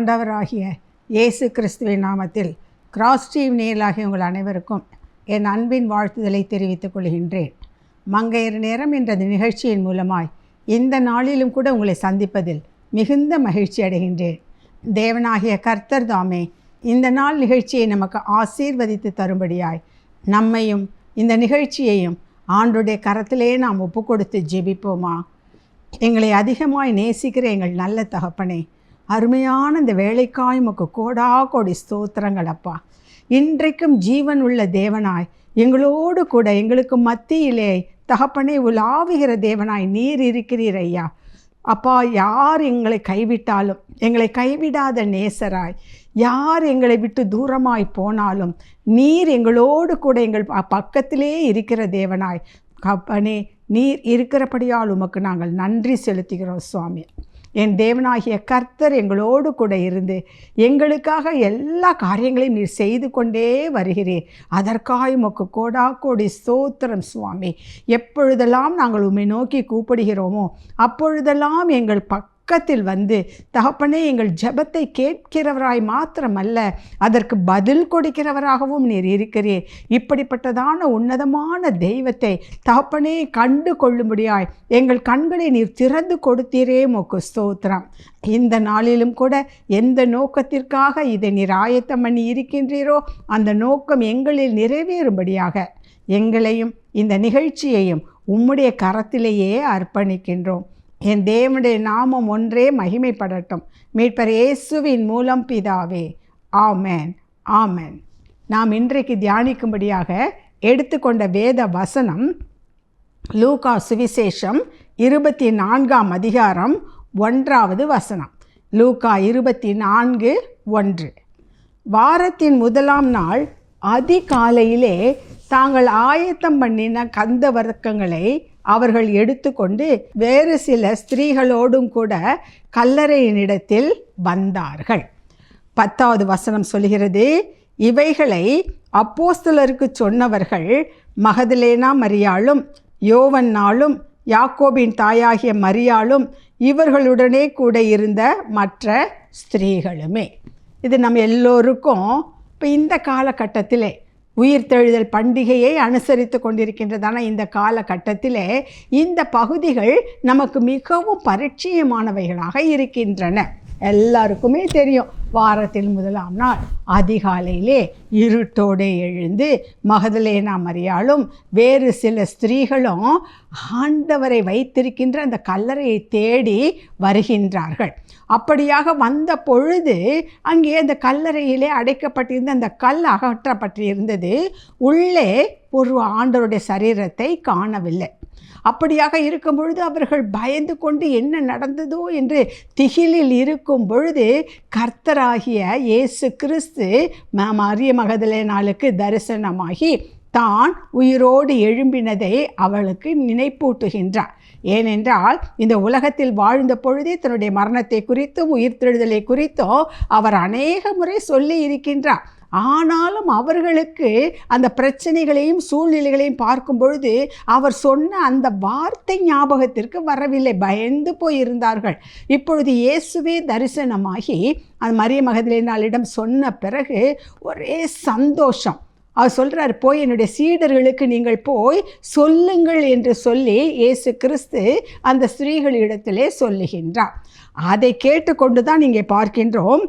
ஆண்டவராகிய இயேசு கிறிஸ்துவின் நாமத்தில் கிராஸ் டிவி நேயர்களாகிய உங்கள் அனைவருக்கும் என் அன்பின் வாழ்த்துதலை தெரிவித்துக் கொள்கின்றேன். மங்கையர் நேரம் என்ற நிகழ்ச்சியின் மூலமாய் இந்த நாளிலும் கூட உங்களை சந்திப்பதில் மிகுந்த மகிழ்ச்சி அடைகின்றேன். தேவனாகிய கர்த்தர் தாமே இந்த நாள் நிகழ்ச்சியை நமக்கு ஆசீர்வதித்து தரும்படியாய் நம்மையும் இந்த நிகழ்ச்சியையும் ஆண்டவருடைய கரத்திலே நாம் ஒப்பு கொடுத்து ஜெபிப்போமா? எங்களை அதிகமாய் நேசிக்கிற எங்கள் நல்ல தகப்பனே, அருமையான இந்த வேலைக்காய் உமக்கு கோடா கோடி ஸ்தோத்திரங்கள் அப்பா. இன்றைக்கும் ஜீவன் உள்ள தேவனாய் எங்களோடு கூட எங்களுக்கு மத்தியிலே தகப்பனே உலாவுகிற தேவனாய் நீர் இருக்கிறீர் ஐயா. அப்பா, யார் எங்களை கைவிட்டாலும் எங்களை கைவிடாத நேசராய், யார் எங்களை விட்டு தூரமாய் போனாலும் நீர் எங்களோடு கூட எங்கள் பக்கத்திலே இருக்கிற தேவனாய் அப்பனே, நீர் இருக்கிறபடியால் உமக்கு நாங்கள் நன்றி செலுத்துகிறோம் சுவாமி. என் தேவனாகிய கர்த்தர் எங்களோடு கூட இருந்து எங்களுக்காக எல்லா காரியங்களையும் நீர் செய்து கொண்டே வருகிறீர். அதற்காக உமக்கு கோடா கோடி ஸ்தோத்திரம் சுவாமி. எப்பொழுதெல்லாம் நாங்கள் உம்மை நோக்கி கூப்பிடுகிறோமோ அப்பொழுதெல்லாம் எங்கள் பக்கத்தில் வந்து தகப்பனே எங்கள் ஜெபத்தை கேட்கிறவராய் மாத்திரமல்ல, அதற்கு பதில் கொடுக்கிறவராகவும் நீர் இருக்கிறீர். இப்படிப்பட்டதான உன்னதமான தெய்வத்தை தகப்பனே கண்டு கொள்ளும்படியாய் எங்கள் கண்களை நீர் திறந்து கொடுத்தீரே உமக்கு ஸ்தோத்திரம். இந்த நாளிலும் கூட எந்த நோக்கத்திற்காக இதை நீர் ஆயத்தம் பண்ணி இருக்கின்றீரோ அந்த நோக்கம் எங்களில் நிறைவேறும்படியாக எங்களையும் இந்த நிகழ்ச்சியையும் உம்முடைய கரத்திலேயே அர்ப்பணிக்கின்றோம். என் தேவனுடைய நாமம் ஒன்றே மகிமைப்படட்டும். மீட்பர் இயேசுவின் மூலம் பிதாவே, ஆமென் ஆமென். நாம் இன்றைக்கு தியானிக்கும்படியாக எடுத்துக்கொண்ட வேத வசனம் லூக்கா சுவிசேஷம் 24ஆம் அதிகாரம் 1வது வசனம். லூக்கா 24:1. வாரத்தின் முதலாம் நாள் அதிகாலையிலே தாங்கள் ஆயத்தம் பண்ணின கந்த வர்க்கங்களை அவர்கள் எடுத்துக்கொண்டு வேறு சில ஸ்திரீகளோடும் கூட கல்லறையினிடத்தில் வந்தார்கள். 10வது வசனம் சொல்கிறது, இவைகளை அப்போஸ்தலருக்கு சொன்னவர்கள் மகதலேனா மரியாளும் யோவன்னாலும் யாக்கோபின் தாயாகிய மரியாளும் இவர்களுடனே கூட இருந்த மற்ற ஸ்திரீகளுமே. இது நம்ம எல்லோருக்கும் இப்போ இந்த காலகட்டத்திலே உயிர்த்தெழுதல் பண்டிகையை அனுசரித்து கொண்டிருக்கின்றதான இந்த காலகட்டத்திலே இந்த பகுதிகள் நமக்கு மிகவும் பரிச்சயமானவைகளாக இருக்கின்றன. எல்லாருக்குமே தெரியும், வாரத்தில் முதலாம் நாள் அதிகாலையிலே இருட்டோடு எழுந்து மகதலேனா மரியாளும் வேறு சில ஸ்திரீகளும் ஆண்டவரை வைத்திருக்கின்ற அந்த கல்லறையை தேடி வருகின்றார்கள். அப்படியாக வந்த பொழுது அங்கே அந்த கல்லறையிலே அடைக்கப்பட்டிருந்த அந்த கல் அகற்றப்பட்டிருந்தது. உள்ளே ஒரு ஆண்டவருடைய சரீரத்தை காணவில்லை. அப்படியாக இருக்கும் பொழுது அவர்கள் பயந்து கொண்டு என்ன நடந்ததோ என்று திகிலில் இருக்கும் பொழுது கர்த்தராகிய இயேசு கிறிஸ்து மரிய மகதலேனாளுக்கு தரிசனமாகி தான் உயிரோடு எழும்பினதை அவளுக்கு நினைப்பூட்டுகின்றார். ஏனென்றால் இந்த உலகத்தில் வாழ்ந்த பொழுதே தன்னுடைய மரணத்தை குறித்தும் உயிர்த்தெழுதலை குறித்தும் அவர் அநேக முறை சொல்லி இருக்கின்றார். ஆனாலும் அவர்களுக்கு அந்த பிரச்சனைகளையும் சூழ்நிலைகளையும் பார்க்கும் பொழுது அவர் சொன்ன அந்த வார்த்தை ஞாபகத்திற்கு வரவில்லை, பயந்து போயிருந்தார்கள். இப்பொழுது இயேசுவே தரிசனமாகி அந்த மரிய மகதலேனாளிடம் சொன்ன பிறகு ஒரே சந்தோஷம். அவர் சொல்கிறார், போய் என்னுடைய சீடர்களுக்கு நீங்கள் போய் சொல்லுங்கள் என்று சொல்லி இயேசு கிறிஸ்து அந்த ஸ்திரீகளிடத்திலே சொல்லுகின்றார். அதை கேட்டுக்கொண்டு தான் இங்கே பார்க்கின்றோம்,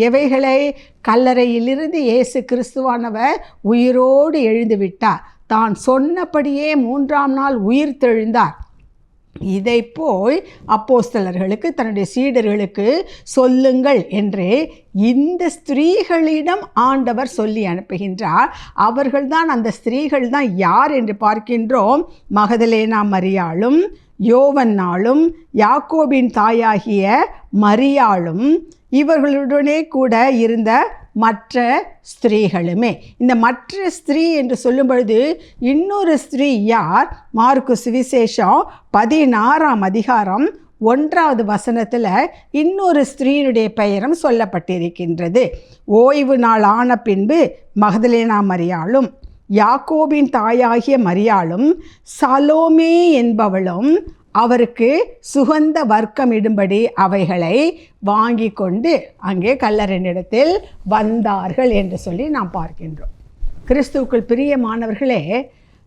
எவைகளை கல்லறையிலிருந்து இயேசு கிறிஸ்துவானவர் உயிரோடு எழுந்து விட்டார், தான் சொன்னபடியே 3ஆம் நாள் உயிர் தெழுந்தார். இதை போய் அப்போஸ்தலர்களுக்கு தன்னுடைய சீடர்களுக்கு சொல்லுங்கள் என்று இந்த ஸ்திரீகளிடம் ஆண்டவர் சொல்லி அனுப்புகின்றார். அவர்கள்தான், அந்த ஸ்திரீகள் தான் யார் என்று பார்க்கின்றோம். மகதலேனா மரியாளும் யோவன்னாலும் யாக்கோபின் தாயாகிய மரியாளும் இவர்களுடனே கூட இருந்த மற்ற ஸ்திரீகளுமே. இந்த மற்ற ஸ்திரீ என்று சொல்லும் பொழுது இன்னொரு ஸ்திரீ யார்? மார்க்கு சுவிசேஷம் 16ஆம் அதிகாரம் 1வது வசனத்தில் இன்னொரு ஸ்திரீனுடைய பெயரும் சொல்லப்பட்டிருக்கின்றது. ஓய்வு நாள் ஆன பின்பு மகதலேனா மரியாளும் யாக்கோபின் தாயாகிய மரியாளும் சலோமே என்பவளும் அவருக்கு சுகந்த வர்க்கமிடும்படி அவைகளை வாங்கி கொண்டு அங்கே கல்லறையினிடத்தில் வந்தார்கள் என்று சொல்லி நாம் பார்க்கின்றோம். கிறிஸ்துவுக்குள் பிரியமானவர்களே,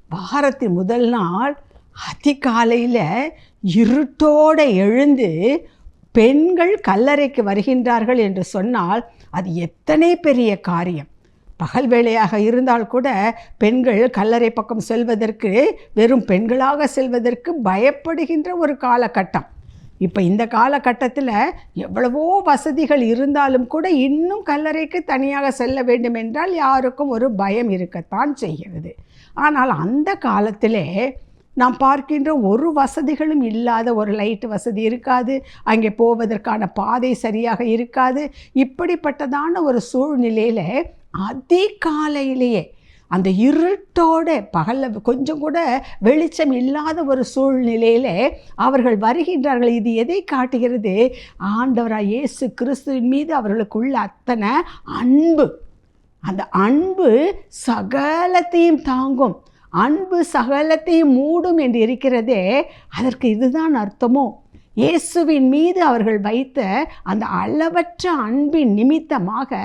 வாரத்தின் முதல் நாள் அதிகாலையில் இருட்டோடு எழுந்து பெண்கள் கல்லறைக்கு வருகின்றார்கள் என்று சொன்னால் அது எத்தனை பெரிய காரியம். பகல் வேளையாக இருந்தால் கூட பெண்கள் கல்லறை பக்கம் செல்வதற்கு, வெறும் பெண்களாக செல்வதற்கு பயப்படுகின்ற ஒரு காலகட்டம். இப்போ இந்த காலகட்டத்தில் எவ்வளவோ வசதிகள் இருந்தாலும் கூட இன்னும் கல்லறைக்கு தனியாக செல்ல வேண்டும் என்றால் யாருக்கும் ஒரு பயம் இருக்கத்தான் செய்கிறது. ஆனால் அந்த காலத்திலே நாம் பார்க்கின்ற ஒரு வசதிகளும் இல்லாத, ஒரு லைட் வசதி இருக்காது, அங்கே போவதற்கான பாதை சரியாக இருக்காது. இப்படிப்பட்டதான ஒரு சூழ்நிலையில் அதிகாலையிலேயே அந்த இருட்டோட, பகலில் கொஞ்சம் கூட வெளிச்சம் இல்லாத ஒரு சூழ்நிலையில் அவர்கள் வருகின்றார்கள். இது எதை காட்டுகிறது? ஆண்டவராய் இயேசு கிறிஸ்துவின் மீது அவர்களுக்குள்ள அத்தனை அன்பு. அந்த அன்பு சகலத்தையும் தாங்கும், அன்பு சகலத்தையும் மூடும் என்று இருக்கிறதே, அதற்கு இதுதான் அர்த்தமோ? இயேசுவின் மீது அவர்கள் வைத்த அந்த அளவற்ற அன்பின் நிமித்தமாக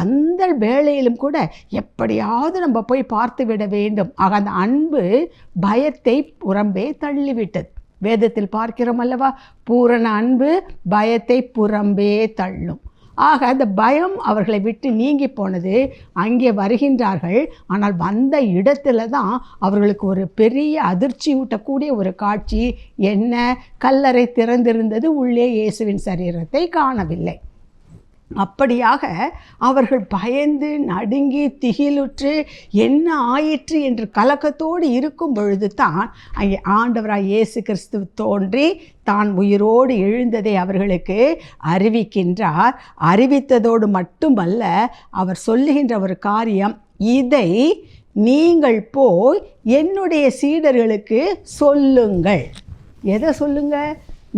அந்த வேளையிலும் கூட எப்படியாவது நம்ம போய் பார்த்து விட வேண்டும். ஆக அந்த அன்பு பயத்தை புறம்பே தள்ளிவிட்டது. வேதத்தில் பார்க்கிறோம் அல்லவா, பூரண அன்பு பயத்தை புறம்பே தள்ளும். ஆக அந்த பயம் அவர்களை விட்டு நீங்கி போனது. அங்கே வருகின்றார்கள். ஆனால் வந்த இடத்துல தான் அவர்களுக்கு ஒரு பெரிய அதிர்ச்சி ஊட்டக்கூடிய ஒரு காட்சி. என்ன? கல்லறை திறந்திருந்தது, உள்ளே இயேசுவின் சரீரத்தை காணவில்லை. அப்படியாக அவர்கள் பயந்து நடுங்கி திகிலுற்று என்ன ஆயிற்று என்று கலக்கத்தோடு இருக்கும் பொழுது தான் அங்கே ஆண்டவராய் இயேசு கிறிஸ்து தோன்றி தான் உயிரோடு எழுந்ததை அவர்களுக்கு அறிவிக்கின்றார். அறிவித்ததோடு மட்டுமல்ல, அவர் சொல்லுகின்ற ஒரு காரியம், இதை நீங்கள் போய் என்னுடைய சீடர்களுக்கு சொல்லுங்கள். எதை சொல்லுங்க?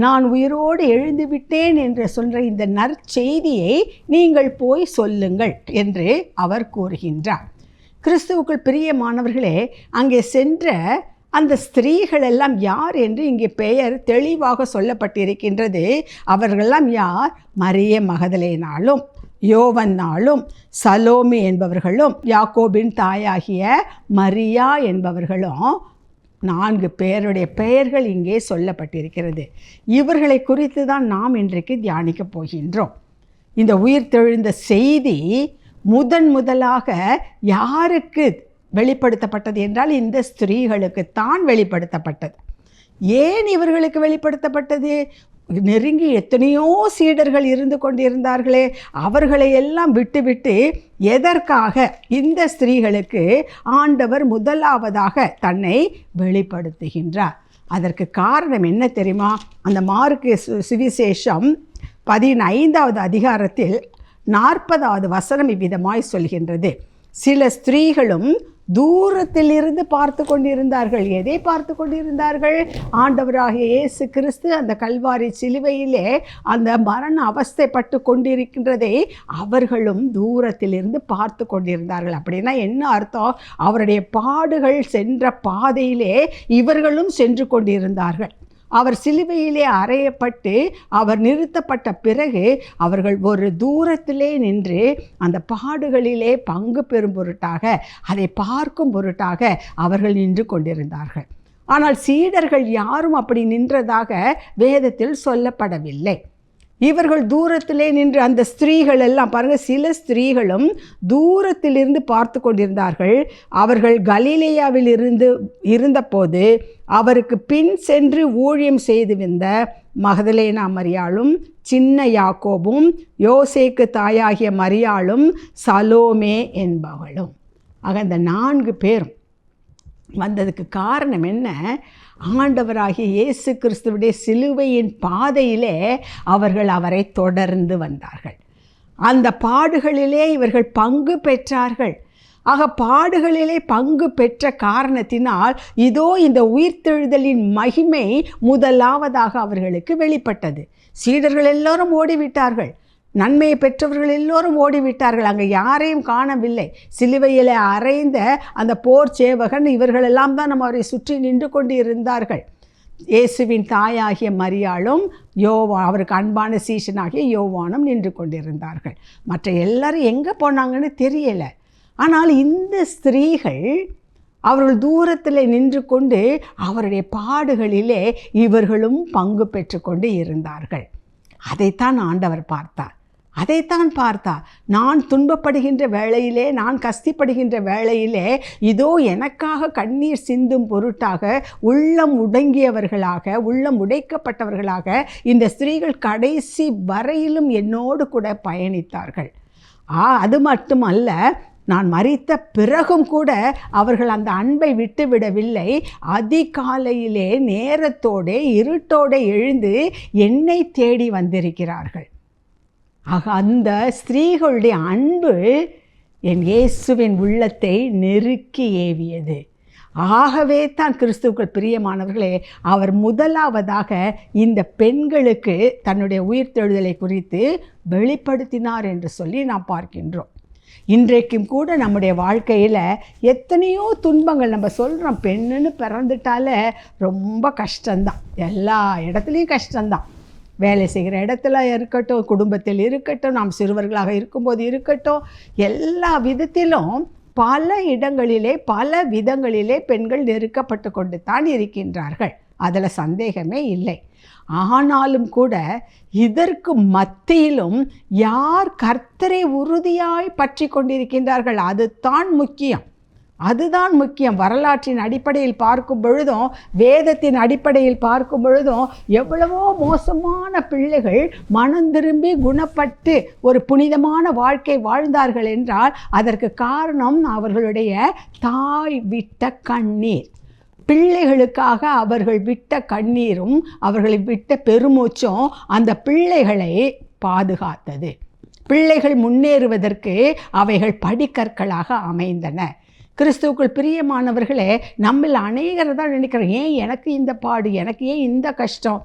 நான் உயிரோடு எழுந்து விட்டேன் என்று சொல்கிற இந்த நற்செய்தியை நீங்கள் போய் சொல்லுங்கள் என்று அவர் கூறுகின்றார். கிறிஸ்துவுக்குள் பிரியமானவர்களே, அங்கே சென்ற அந்த ஸ்திரீகள் எல்லாம் யார் என்று இங்கே பெயர் தெளிவாக சொல்லப்பட்டிருக்கின்றது. அவர்களெல்லாம் யார்? மரிய மகதலேனாலும், யோவன்னாலும், சலோமி என்பவர்களும், யாக்கோபின் தாயாகிய மரியா என்பவர்களும், 4 பேருடைய பெயர்கள் இங்கே சொல்லப்பட்டிருக்கிறது. இவர்களை குறித்து தான் நாம் இன்றைக்கு தியானிக்கப் போகின்றோம். இந்த உயிர்த்தெழுந்த செய்தி முதலாக யாருக்கு வெளிப்படுத்தப்பட்டது என்றால் இந்த ஸ்திரீகளுக்கு தான் வெளிப்படுத்தப்பட்டது. ஏன் இவர்களுக்கு வெளிப்படுத்தப்பட்டது? நெருங்கி எத்தனையோ சீடர்கள் இருந்து கொண்டிருந்தார்களே, அவர்களை எல்லாம் விட்டுவிட்டு எதற்காக இந்த ஸ்திரீகளுக்கு ஆண்டவர் முதலாவதாக தன்னை வெளிப்படுத்துகின்றார்? அதற்கு காரணம் என்ன தெரியுமா? அந்த மார்க்கு சுவிசேஷம் 15வது அதிகாரத்தில் 40வது வசனம் இவ்விதமாய் சொல்கின்றது. சில ஸ்திரீகளும் தூரத்திலிருந்து பார்த்து கொண்டிருந்தார்கள். எதை பார்த்து கொண்டிருந்தார்கள்? ஆண்டவராகிய இயேசு கிறிஸ்து அந்த கல்வாரி சிலுவையிலே அந்த மரண அவஸ்தைப்பட்டு கொண்டிருக்கின்றதை அவர்களும் தூரத்திலிருந்து பார்த்து கொண்டிருந்தார்கள். அப்படின்னா என்ன அர்த்தம்? அவருடைய பாடுகள் சென்ற பாதையிலே இவர்களும் சென்று கொண்டிருந்தார்கள். அவர் சிலுவையிலே அறையப்பட்டு அவர் நிறுத்தப்பட்ட பிறகு அவர்கள் ஒரு தூரத்திலே நின்று அந்த பாடுகளிலே பங்கு பெறும் பொருட்டாக, அதை பார்க்கும் பொருட்டாக அவர்கள் நின்று கொண்டிருந்தார்கள். ஆனால் சீடர்கள் யாரும் அப்படி நின்றதாக வேதத்தில் சொல்லப்படவில்லை. இவர்கள் தூரத்திலே நின்று அந்த ஸ்திரீகள் எல்லாம் பாருங்கள், சில ஸ்திரீகளும் தூரத்திலிருந்து பார்த்து கொண்டிருந்தார்கள். அவர்கள் கலிலேயாவில் இருந்தபோது அவருக்கு பின் சென்று ஊழியம் செய்து வந்த மகதலேனா மரியாளும், சின்ன யாக்கோபும், யோசேக்கு தாயாகிய மரியாளும், சலோமே என்பவளும். ஆக இந்த 4 பேரும் வந்ததுக்கு காரணம் என்ன? ஆண்டவராகிய இயேசு கிறிஸ்துவுடைய சிலுவையின் பாதையிலே அவர்கள் அவரை தொடர்ந்து வந்தார்கள். அந்த பாடுகளிலே இவர்கள் பங்கு பெற்றார்கள். ஆக பாடுகளிலே பங்கு பெற்ற காரணத்தினால் இதோ இந்த உயிர்த்தெழுதலின் மகிமை முதலாவதாக அவர்களுக்கு வெளிப்பட்டது. சீடர்கள் எல்லோரும் ஓடிவிட்டார்கள். நன்மையை பெற்றவர்கள் எல்லோரும் ஓடிவிட்டார்கள். அங்கே யாரையும் காணவில்லை. சிலுவையில் அறைந்த அந்த போர் சேவகன் இவர்களெல்லாம் தான் நம்ம அவரை சுற்றி நின்று கொண்டு இருந்தார்கள். இயேசுவின் தாயாகிய மரியாளும் அவருக்கு அன்பான சீஷனாகிய யோவானும் நின்று கொண்டிருந்தார்கள். மற்ற எல்லாரும் எங்கே போனாங்கன்னு தெரியலை. ஆனால் இந்த ஸ்திரீகள் அவர்கள் தூரத்தில் நின்று கொண்டு அவருடைய பாடுகளிலே இவர்களும் பங்கு பெற்று கொண்டு இருந்தார்கள். அதைத்தான் ஆண்டவர் பார்த்தார். நான் துன்பப்படுகின்ற வேளையிலே, நான் கஷ்டப்படுகின்ற வேளையிலே, இதோ எனக்காக கண்ணீர் சிந்தும் பொருட்டாக உள்ளம் உடைக்கப்பட்டவர்களாக இந்த ஸ்திரீகள் கடைசி வரையிலும் என்னோடு கூட பயணித்தார்கள். அது மட்டுமல்ல, நான் மரித்த பிறகும் கூட அவர்கள் அந்த அன்பை விட்டுவிடவில்லை. அதிகாலையிலே நேரத்தோடு இருட்டோடு எழுந்து என்னை தேடி வந்திருக்கிறார்கள். ஆக அந்த ஸ்திரீகளுடைய அன்பு என் இயேசுவின் உள்ளத்தை நெருக்கி ஏவியது. ஆகவே தான் கிறிஸ்துவுக்குள் பிரியமானவர்களே, அவர் முதலாவதாக இந்த பெண்களுக்கு தன்னுடைய உயிர்த்தெழுதலை குறித்து வெளிப்படுத்தினார் என்று சொல்லி நாம் பார்க்கின்றோம். இன்றைக்கும் கூட நம்முடைய வாழ்க்கையில் எத்தனையோ துன்பங்கள். நம்ம சொல்கிறோம், பெண்ணுன்னு பிறந்துட்டாலே ரொம்ப கஷ்டம்தான், எல்லா இடத்துலையும் கஷ்டம்தான். வேலை செய்கிற இடத்துல இருக்கட்டும், குடும்பத்தில் இருக்கட்டும், நாம் சிறுவர்களாக இருக்கும்போது இருக்கட்டும், எல்லா விதத்திலும் பல இடங்களிலே பல விதங்களிலே பெண்கள் நெருக்கப்பட்டு கொண்டு தான் இருக்கின்றார்கள். அதில் சந்தேகமே இல்லை. ஆனாலும் கூட இதற்கு மத்தியிலும் யார் கர்த்தரை உறுதியாய் பற்றி கொண்டிருக்கின்றார்கள், அதுதான் முக்கியம். வரலாற்றின் அடிப்படையில் பார்க்கும் பொழுதும், வேதத்தின் அடிப்படையில் பார்க்கும் பொழுதும், எவ்வளவோ மோசமான பிள்ளைகள் மனம் திரும்பி குணப்பட்டு ஒரு புனிதமான வாழ்க்கை வாழ்ந்தார்கள் என்றால் அதற்கு காரணம் அவர்களுடைய தாய் விட்ட கண்ணீர். பிள்ளைகளுக்காக அவர்கள் விட்ட கண்ணீரும் அவர்களை விட்ட பெருமூச்சும் அந்த பிள்ளைகளை பாதுகாத்தது. பிள்ளைகள் முன்னேறுவதற்கு அவைகள் படிக்கற்களாக அமைந்தன. கிறிஸ்துவுக்குள் பிரியமானவர்களே, நம்மில் அநேகர் தான் நினைக்கிறோம், ஏன் எனக்கு இந்த பாடு, எனக்கு ஏன் இந்த கஷ்டம்,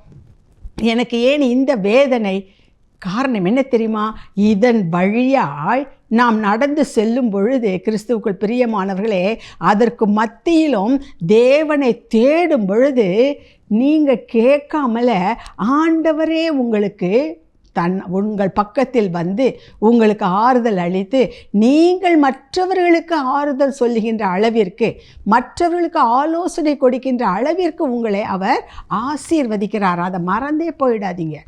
எனக்கு ஏன் இந்த வேதனை? காரணம் என்ன தெரியுமா? இதன் வழியாய் நாம் நடந்து செல்லும் பொழுது கிறிஸ்துவுக்குள் பிரியமானவர்களே, அதற்கு மத்தியிலும் தேவனை தேடும் பொழுது நீங்கள் கேட்காமல ஆண்டவரே உங்களுக்கு உங்கள் பக்கத்தில் வந்து உங்களுக்கு ஆறுதல் அளித்து, நீங்கள் மற்றவர்களுக்கு ஆறுதல் சொல்லுகின்ற அளவிற்கு, மற்றவர்களுக்கு ஆலோசனை கொடுக்கின்ற அளவிற்கு உங்களை அவர் ஆசீர்வதிக்கிறார். அதை மறந்தே போயிடாதீங்க.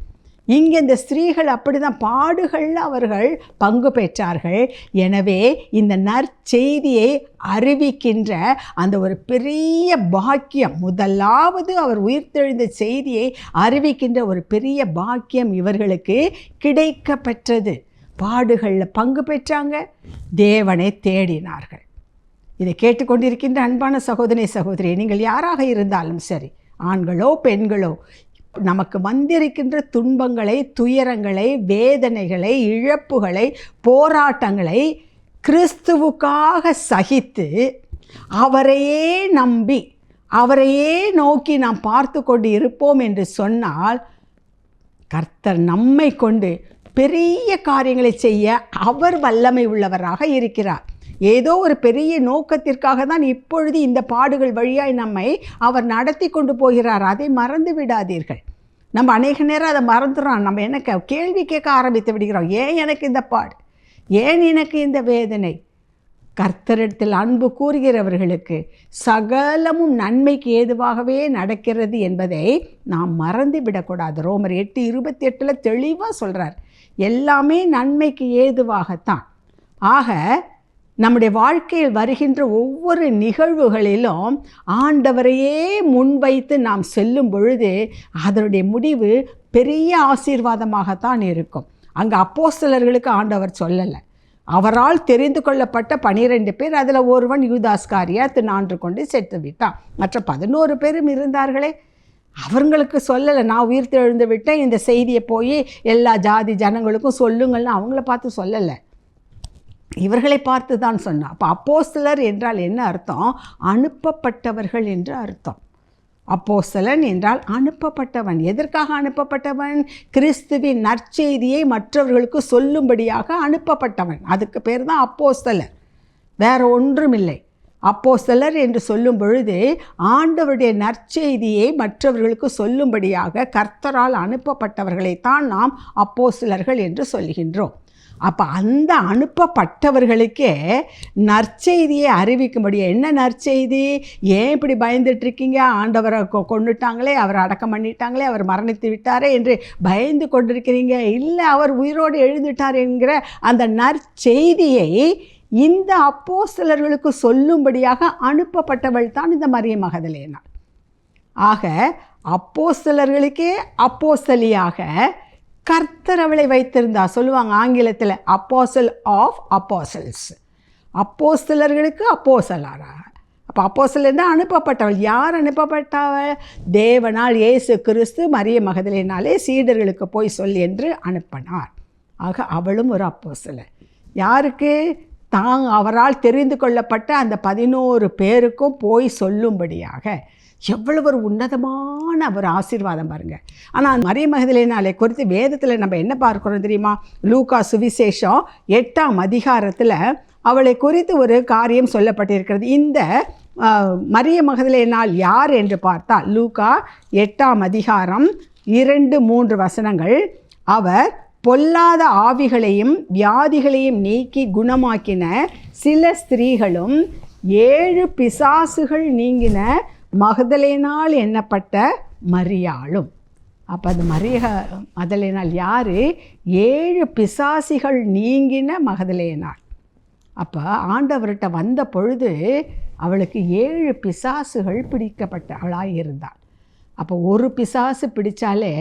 இங்கே இந்த ஸ்திரீகள் அப்படிதான் பாடுகளில் அவர்கள் பங்கு பெற்றார்கள். எனவே இந்த நற்செய்தியை அறிவிக்கின்ற அந்த ஒரு பெரிய பாக்கியம், முதலாவது அவர் உயிர்த்தெழுந்த செய்தியை அறிவிக்கின்ற ஒரு பெரிய பாக்கியம் இவர்களுக்கு கிடைக்க பெற்றது. பாடுகளில் பங்கு பெற்றாங்க, தேவனை தேடினார்கள். இதை கேட்டுக்கொண்டிருக்கின்ற அன்பான சகோதரி, நீங்கள் யாராக இருந்தாலும் சரி, ஆண்களோ பெண்களோ, நமக்கு வந்திருக்கின்ற துன்பங்களை, துயரங்களை, வேதனைகளை, இழப்புகளை, போராட்டங்களை கிறிஸ்துவுக்காக சகித்து அவரையே நம்பி அவரையே நோக்கி நாம் பார்த்து கொண்டு இருப்போம் என்று சொன்னால், கர்த்தர் நம்மை கொண்டு பெரிய காரியங்களை செய்ய அவர் வல்லமை உள்ளவராக இருக்கிறார். ஏதோ ஒரு பெரிய நோக்கத்திற்காக தான் இப்பொழுது இந்த பாடுகள் வழியாய் நம்மை அவர் நடத்தி கொண்டு போகிறார். அதை மறந்து விடாதீர்கள். நம்ம அநேக நேரம் அதை மறந்துடுறோம். நம்ம என்ன கேள்வி கேட்க ஆரம்பித்து விடுகிறோம், ஏன் எனக்கு இந்த பாடு, ஏன் எனக்கு இந்த வேதனை? கர்த்தரிடத்தில் அன்பு கூறுகிறவர்களுக்கு சகலமும் நன்மைக்கு ஏதுவாகவே நடக்கிறது என்பதை நாம் மறந்து விடக்கூடாது. ரோமர் 8:28 தெளிவாக சொல்கிறார், எல்லாமே நன்மைக்கு ஏதுவாகத்தான். ஆக நம்முடைய வாழ்க்கையில் வருகின்ற ஒவ்வொரு நிகழ்வுகளிலும் ஆண்டவரையே முன்வைத்து நாம் செல்லும் பொழுது அதனுடைய முடிவு பெரிய ஆசீர்வாதமாகத்தான் இருக்கும். அங்கே அப்போஸ்தலர்களுக்கு ஆண்டவர் சொல்லலை, அவரால் தெரிந்து கொள்ளப்பட்ட 12 பேர், அதில் ஒருவன் யூதாஸ்காரியாத் நான்று கொண்டு செத்து விட்டான். மற்ற 11 பேரும் இருந்தார்களே, அவங்களுக்கு சொல்லலை, நான் உயிர்த்தெழுந்து விட்டேன், இந்த செய்தியை போய் எல்லா ஜாதி ஜனங்களுக்கும் சொல்லுங்கள்னு அவங்கள பார்த்து சொல்லலை, இவர்களை பார்த்து தான் சொன்னான். அப்போ அப்போஸ்தலர் என்றால் என்ன அர்த்தம்? அனுப்பப்பட்டவர்கள் என்று அர்த்தம். அப்போஸ்தலன் என்றால் அனுப்பப்பட்டவன். எதற்காக அனுப்பப்பட்டவன்? கிறிஸ்துவின் நற்செய்தியை மற்றவர்களுக்கு சொல்லும்படியாக அனுப்பப்பட்டவன். அதுக்கு பேர் தான் அப்போஸ்தலர், வேற ஒன்றும் இல்லை. அப்போஸ்தலர் என்று சொல்லும் பொழுது ஆண்டவருடைய நற்செய்தியை மற்றவர்களுக்கு சொல்லும்படியாக கர்த்தரால் அனுப்பப்பட்டவர்களைத்தான் நாம் அப்போஸ்தலர்கள் என்று சொல்கின்றோம். அப்போ அந்த அனுப்பப்பட்டவர்களுக்கே நற்செய்தியை அறிவிக்கும்படி, என்ன நற்செய்தி? ஏன் இப்படி பயந்துட்டுருக்கீங்க? ஆண்டவரை கொண்டுட்டாங்களே, அவரை அடக்கம் பண்ணிட்டாங்களே, அவர் மரணித்து விட்டாரே என்று பயந்து கொண்டிருக்கிறீங்க. இல்லை, அவர் உயிரோடு எழுந்துட்டார் என்கிற அந்த நற்செய்தியை இந்த அப்போஸ்தலர்களுக்கு சொல்லும்படியாக அனுப்பப்பட்டவள் தான் இந்த மரியம் மகதலேனாள். ஆக அப்போஸ்தலர்களுக்கே அப்போஸ்தலியாக கர்த்தர் அவளை வைத்திருந்தார். சொல்லுவாங்க ஆங்கிலத்தில் அப்போஸ்டல் ஆஃப் அப்போஸ்டல்ஸ். அப்போஸ்தலர்களுக்கு அப்போஸ்தலராக. அப்போ அப்போஸ்தலர்னா அனுப்பப்பட்டவள். யார் அனுப்பப்பட்டவள்? தேவனால் இயேசு கிறிஸ்து மரியம் மகதலேனாலே சீடர்களுக்கு போய் சொல் என்று அனுப்பினார். ஆக அவளும் ஒரு அப்போஸ்தலர். யாருக்கு? அவரால் தெரிந்து கொள்ளப்பட்ட அந்த 11 பேருக்கும் போய் சொல்லும்படியாக. எவ்வளவு ஒரு உன்னதமான ஒரு ஆசீர்வாதம் பாருங்கள். ஆனால் மரியம் மகதலேனாளை குறித்து வேதத்தில் நம்ம என்ன பார்க்குறோம் தெரியுமா? லூக்கா சுவிசேஷம் 8ஆம் அதிகாரத்தில் அவளை குறித்து ஒரு காரியம் சொல்லப்பட்டிருக்கிறது. இந்த மரியம் மகதலேனாள் யார் என்று பார்த்தால் லூக்கா 8ஆம் அதிகாரம் 2-3 வசனங்கள். அவர் பொல்லாத ஆவிகளையும் வியாதிகளையும் நீக்கி குணமாக்கின சில ஸ்திரீகளும் 7 பிசாசுகள் நீங்கின மகதலேனாள் எண்ணப்பட்ட மரியாளும். அப்போ அந்த மகதலேனாள் யார்? 7 பிசாசிகள் நீங்கின மகதலேனாள். அப்போ ஆண்டவர்கிட்ட வந்த பொழுது அவளுக்கு 7 பிசாசுகள் பிடிக்கப்பட்டவளாக இருந்தாள். அப்போ ஒரு பிசாசு பிடித்தாலே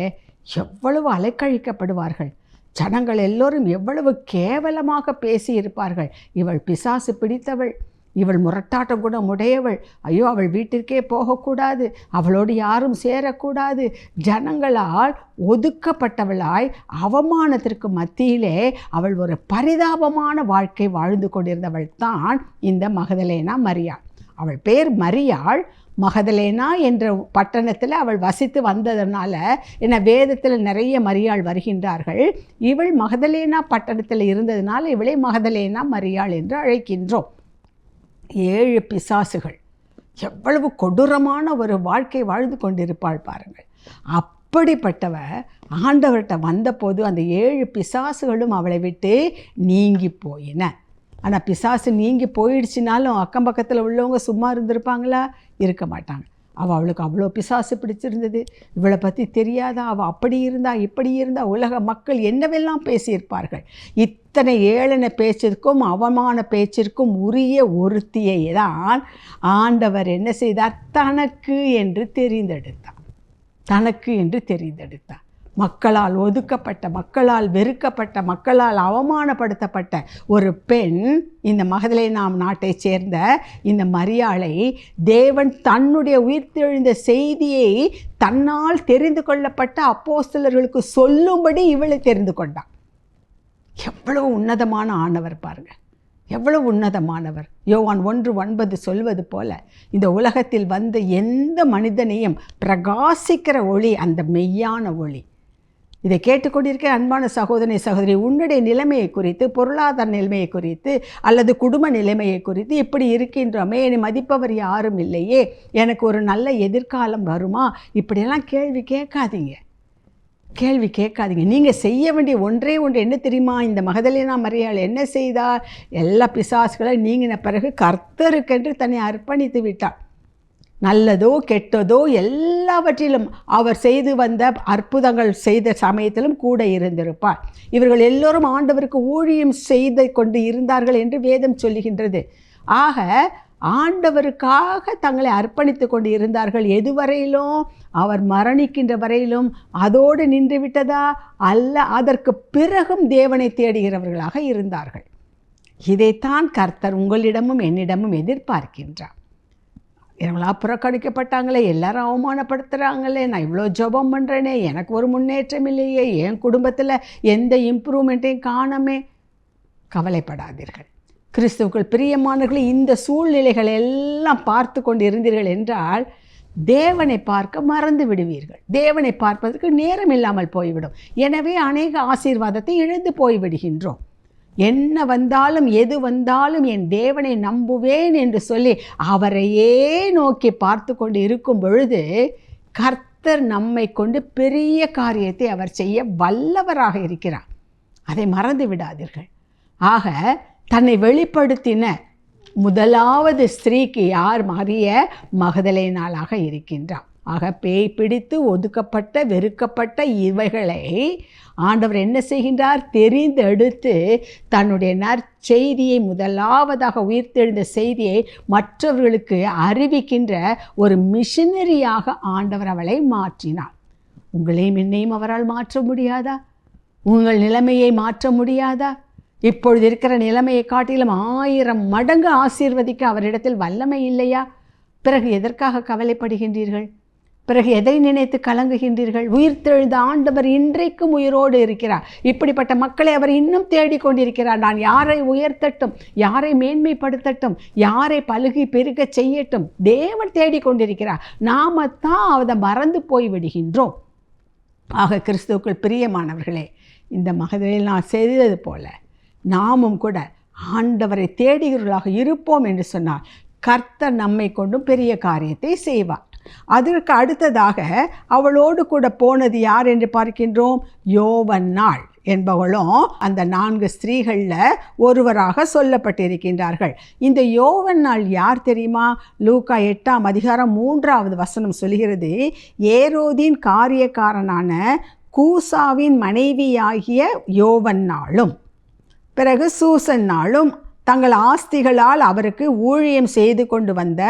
எவ்வளவு அலைக்கழிக்கப்படுவார்கள். ஜனங்கள் எல்லோரும் எவ்வளவு கேவலமாக பேசியிருப்பார்கள். இவள் பிசாசு பிடித்தவள், இவள் முரட்டாட்ட குணம் உடையவள், ஐயோ அவள் வீட்டிற்கே போகக்கூடாது, அவளோடு யாரும் சேரக்கூடாது, ஜனங்களால் ஒதுக்கப்பட்டவளாய் அவமானத்திற்கு மத்தியிலே அவள் ஒரு பரிதாபமான வாழ்க்கை வாழ்ந்து கொண்டிருந்தவள் தான் இந்த மகதலேனா மரியாள். அவள் பேர் மரியாள். மகதலேனா என்ற பட்டணத்தில் அவள் வசித்து வந்ததனால என்ன வேதத்தில் நிறைய மரியாள் வருகின்றார்கள். இவள் மகதலேனா பட்டணத்தில் இருந்ததுனால இவளை மகதலேனா மரியாள் என்று அழைக்கின்றோம். 7 பிசாசுகள். எவ்வளவு கொடூரமான ஒரு வாழ்க்கை வாழ்ந்து கொண்டிருப்பாள் பாருங்கள். அப்படிப்பட்டவ ஆண்டவர்கிட்ட வந்தபோது அந்த 7 பிசாசுகளும் அவளை விட்டு நீங்கி போயின. ஆனால் பிசாசு நீங்கி போயிடுச்சுனாலும் அக்கம் பக்கத்தில் உள்ளவங்க சும்மா இருந்திருப்பாங்களா? இருக்க மாட்டாங்க. அவளுக்கு அவ்வளோ பிசாசு பிடிச்சிருந்தது. இவளை பற்றி தெரியாதா? அவள் அப்படி இருந்தா இப்படி இருந்தா உலக மக்கள் என்னவெல்லாம் பேசியிருப்பார்கள். இத்தனை ஏளன பேச்சிற்கும் அவமான பேச்சிற்கும் உரிய ஒருத்தியை தான் ஆண்டவர் என்ன செய்தார்? தனக்கு என்று தெரிந்தெடுத்தார். தனக்கு என்று தெரிந்தெடுத்தார். மக்களால் ஒதுக்கப்பட்ட, மக்களால் வெறுக்கப்பட்ட, மக்களால் அவமானப்படுத்தப்பட்ட ஒரு பெண், இந்த மகதலேனா நாட்டைச் சேர்ந்த இந்த மரியாளை தேவன் தன்னுடைய உயிர்த்தெழுந்த செய்தியை தன்னால் தெரிந்து கொள்ளப்பட்ட அப்போஸ்தலர்களுக்கு சொல்லும்படி இவளை தெரிந்து கொண்டான். எவ்வளவு உன்னதமான ஆண்டவர் பாருங்கள், எவ்வளவு உன்னதமானவர். யோவான் 1:9 சொல்வது போல இந்த உலகத்தில் வந்த எந்த மனிதனையும் பிரகாசிக்கிற ஒளி அந்த மெய்யான ஒளி. இதை கேட்டுக்கொண்டிருக்க அன்பான சகோதரி சகோதரி, உன்னுடைய நிலைமையை குறித்து, பொருளாதார நிலைமையை குறித்து அல்லது குடும்ப நிலைமையை குறித்து இப்படி இருக்கின்றோமே, என்னை மதிப்பவர் யாரும் இல்லையே, எனக்கு ஒரு நல்ல எதிர்காலம் வருமா, இப்படியெல்லாம் கேள்வி கேட்காதீங்க. நீங்கள் செய்ய வேண்டிய ஒன்றே ஒன்று என்ன தெரியுமா? இந்த மகதலேனா மரியாள் என்ன செய்தார்? எல்லா பிசாசுகளை நீங்கின பிறகு கர்த்தருக்கென்று தன்னை அர்ப்பணித்து விட்டார். நல்லதோ கெட்டதோ எல்லாவற்றிலும் அவர் செய்து வந்த அற்புதங்கள் செய்த சமயத்திலும் கூட இருந்திருப்பார். இவர்கள் எல்லோரும் ஆண்டவருக்கு ஊழியம் செய்து கொண்டு இருந்தார்கள் என்று வேதம் சொல்லுகின்றது. ஆக ஆண்டவருக்காக தங்களை அர்ப்பணித்து கொண்டு இருந்தார்கள். எதுவரையிலும்? அவர் மரணிக்கின்ற வரையிலும். அதோடு நின்று விட்டதா? அல்ல, அதற்கு பிறகும் தேவனை தேடுகிறவர்களாக இருந்தார்கள். இதைத்தான் கர்த்தர் உங்களிடமும் என்னிடமும் எதிர்பார்க்கின்றார். இவங்களா புறக்கணிக்கப்பட்டாங்களே, எல்லாரும் அவமானப்படுத்துகிறாங்களே, நான் இவ்வளோ ஜெபம் பண்ணுறேனே, எனக்கு ஒரு முன்னேற்றம் இல்லையே, என் குடும்பத்தில் எந்த இம்ப்ரூவ்மெண்ட்டையும் காணாமே. கவலைப்படாதீர்கள். கிறிஸ்துவுக்குள் பிரியமானவர்கள், இந்த சூழ்நிலைகள் எல்லாம் பார்த்து கொண்டு இருந்தீர்கள் என்றால் தேவனை பார்க்க மறந்து விடுவீர்கள். தேவனை பார்ப்பதற்கு நேரம் இல்லாமல் போய்விடும். எனவே அநேக ஆசீர்வாதத்தை இழந்து போய்விடுகின்றோம். என்ன வந்தாலும் எது வந்தாலும் என் தேவனை நம்புவேன் என்று சொல்லி அவரையே நோக்கி பார்த்து கொண்டு இருக்கும் பொழுது கர்த்தர் நம்மை கொண்டு பெரிய காரியத்தை அவர் செய்ய வல்லவராக இருக்கிறார். அதை மறந்து விடாதீர்கள். ஆக தன்னை வெளிப்படுத்தின முதலாவது ஸ்திரீக்கு யார்? மரிய மகதலேனாளாக இருக்கின்றார். ஆக பேய் பிடித்து ஒதுக்கப்பட்ட வெறுக்கப்பட்ட இவைகளை ஆண்டவர் என்ன செய்கின்றார்? தெரிந்தெடுத்து தன்னுடைய நற்செய்தியை, முதலாவதாக உயிர்த்தெழுந்த செய்தியை மற்றவர்களுக்கு அறிவிக்கின்ற ஒரு மிஷனரியாக ஆண்டவர் அவளை மாற்றினார். உங்களையும் என்னையும் அவரால் மாற்ற முடியாதா? உங்கள் நிலைமையை மாற்ற முடியாதா? இப்பொழுது இருக்கிற நிலைமையை காட்டிலும் 1000 மடங்கு ஆசீர்வதிக்க அவரிடத்தில் வல்லமை இல்லையா? பிறகு எதற்காக கவலைப்படுகின்றீர்கள்? பிறகு எதை நினைத்து கலங்குகின்றீர்கள்? உயிர்த்தெழுந்த ஆண்டவர் இன்றைக்கும் உயிரோடு இருக்கிறார். இப்படிப்பட்ட மக்களை அவர் இன்னும் தேடிக்கொண்டிருக்கிறார். நான் யாரை உயர்த்தட்டும், யாரை மேன்மைப்படுத்தட்டும், யாரை பலுகி பெருக செய்யட்டும், தேவன் தேடிக்கொண்டிருக்கிறார். நாம தான் அதை மறந்து போய் விடுகின்றோம். ஆக கிறிஸ்துவுக்குள் பிரியமானவர்களே, இந்த மகதலேனா நான் செய்தது போல நாமும் கூட ஆண்டவரை தேடுகிறவர்களாக இருப்போம் என்று சொன்னால் கர்த்தர் நம்மை கொண்டும் பெரிய காரியத்தை செய்வார். அதற்கு அடுத்ததாக அவளோடு கூட போனது யார் என்று பார்க்கின்றோம்? யோவன்னாள் என்பவளும் அந்த 4 ஸ்திரீகளில் ஒருவராக சொல்லப்பட்டிருக்கின்றார்கள். இந்த யோவன்னாள் யார் தெரியுமா? லூக்கா 8ஆம் அதிகாரம் 3வது வசனம் சொல்கிறது, ஏரோதின் காரியக்காரனான கூசாவின் மனைவியாகிய யோவன்னாளும் பிறகு சூசன்னாளும் தங்கள் ஆஸ்திகளால் அவருக்கு ஊழியம் செய்து கொண்டு வந்த